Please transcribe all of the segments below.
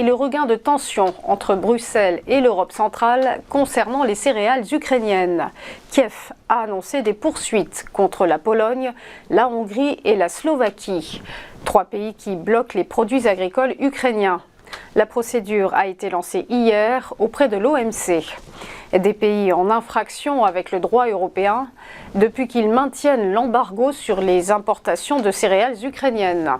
et le regain de tension entre Bruxelles et l'Europe centrale concernant les céréales ukrainiennes. Kiev a annoncé des poursuites contre la Pologne, la Hongrie et la Slovaquie, 3 pays qui bloquent les produits agricoles ukrainiens. La procédure a été lancée hier auprès de l'OMC. Des pays en infraction avec le droit européen depuis qu'ils maintiennent l'embargo sur les importations de céréales ukrainiennes.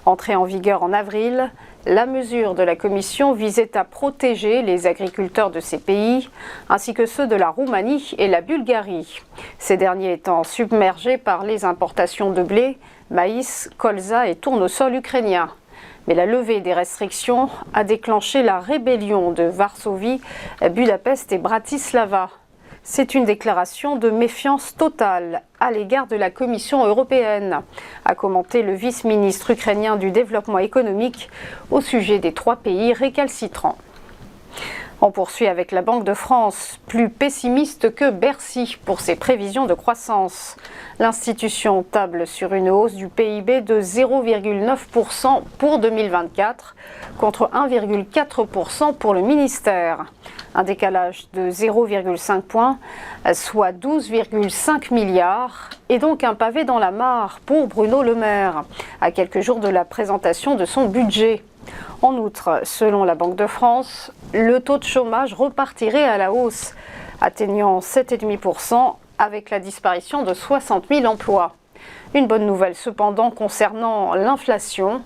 Entrée en vigueur en avril, la mesure de la Commission visait à protéger les agriculteurs de ces pays, ainsi que ceux de la Roumanie et la Bulgarie, ces derniers étant submergés par les importations de blé, maïs, colza et tournesol ukrainiens. Mais la levée des restrictions a déclenché la rébellion de Varsovie, Budapest et Bratislava. C'est une déclaration de méfiance totale à l'égard de la Commission européenne, a commenté le vice-ministre ukrainien du développement économique au sujet des 3 pays récalcitrants. On poursuit avec la Banque de France, plus pessimiste que Bercy pour ses prévisions de croissance. L'institution table sur une hausse du PIB de 0,9% pour 2024 contre 1,4% pour le ministère. Un décalage de 0,5 points, soit 12,5 milliards, et donc un pavé dans la mare pour Bruno Le Maire, à quelques jours de la présentation de son budget. En outre, selon la Banque de France, le taux de chômage repartirait à la hausse, atteignant 7,5% avec la disparition de 60 000 emplois. Une bonne nouvelle cependant concernant l'inflation.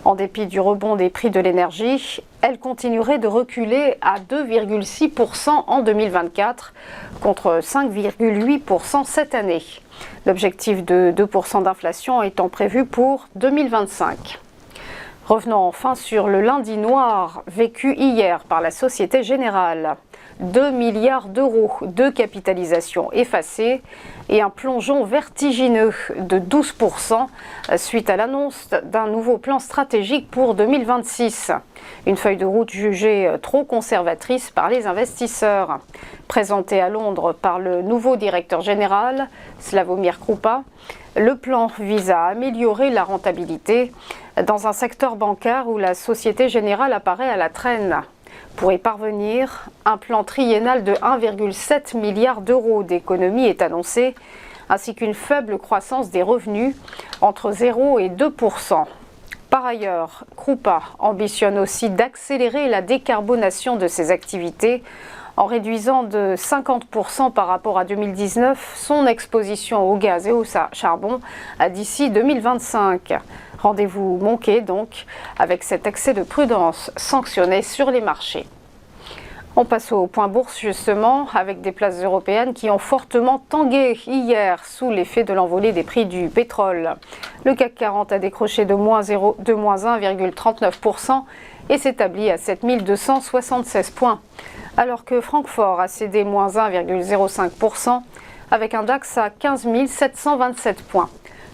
En dépit du rebond des prix de l'énergie, elle continuerait de reculer à 2,6% en 2024 contre 5,8% cette année. L'objectif de 2% d'inflation étant prévu pour 2025. Revenons enfin sur le lundi noir vécu hier par la Société Générale. 2 milliards d'euros de capitalisation effacée et un plongeon vertigineux de 12% suite à l'annonce d'un nouveau plan stratégique pour 2026. Une feuille de route jugée trop conservatrice par les investisseurs. Présentée à Londres par le nouveau directeur général, Slawomir Krupa, le plan vise à améliorer la rentabilité dans un secteur bancaire où la Société Générale apparaît à la traîne. Pour y parvenir, un plan triennal de 1,7 milliard d'euros d'économies est annoncé, ainsi qu'une faible croissance des revenus, entre 0 et 2%. Par ailleurs, Krupa ambitionne aussi d'accélérer la décarbonation de ses activités en réduisant de 50% par rapport à 2019 son exposition au gaz et au charbon d'ici 2025. Rendez-vous manqué donc avec cet excès de prudence sanctionné sur les marchés. On passe au point bourse justement avec des places européennes qui ont fortement tangué hier sous l'effet de l'envolée des prix du pétrole. Le CAC 40 a décroché de moins 1,39% et s'établit à 7276 points, alors que Francfort a cédé moins 1,05% avec un DAX à 15 727 points.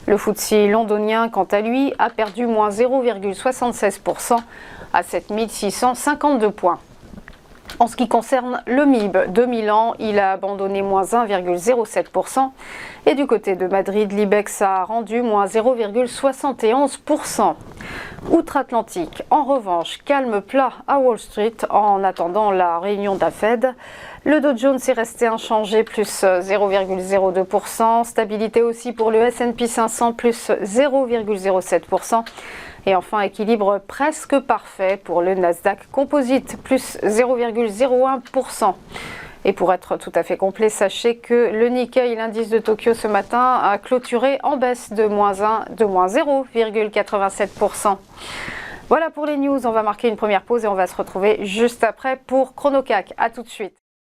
Le FTSE londonien, quant à lui, a perdu moins 0,76% à 7 652 points. En ce qui concerne le MIB de Milan, il a abandonné moins 1,07%. Et du côté de Madrid, l'IBEX a rendu moins 0,71%. Outre-Atlantique, en revanche, calme plat à Wall Street en attendant la réunion de la Fed. Le Dow Jones est resté inchangé, plus 0,02%. Stabilité aussi pour le S&P 500, plus 0,07%. Et enfin, équilibre presque parfait pour le Nasdaq Composite, plus 0,01%. Et pour être tout à fait complet, sachez que le Nikkei, l'indice de Tokyo ce matin, a clôturé en baisse de moins 0,87%. Voilà pour les news, on va marquer une première pause et on va se retrouver juste après pour ChronoCAC. A tout de suite.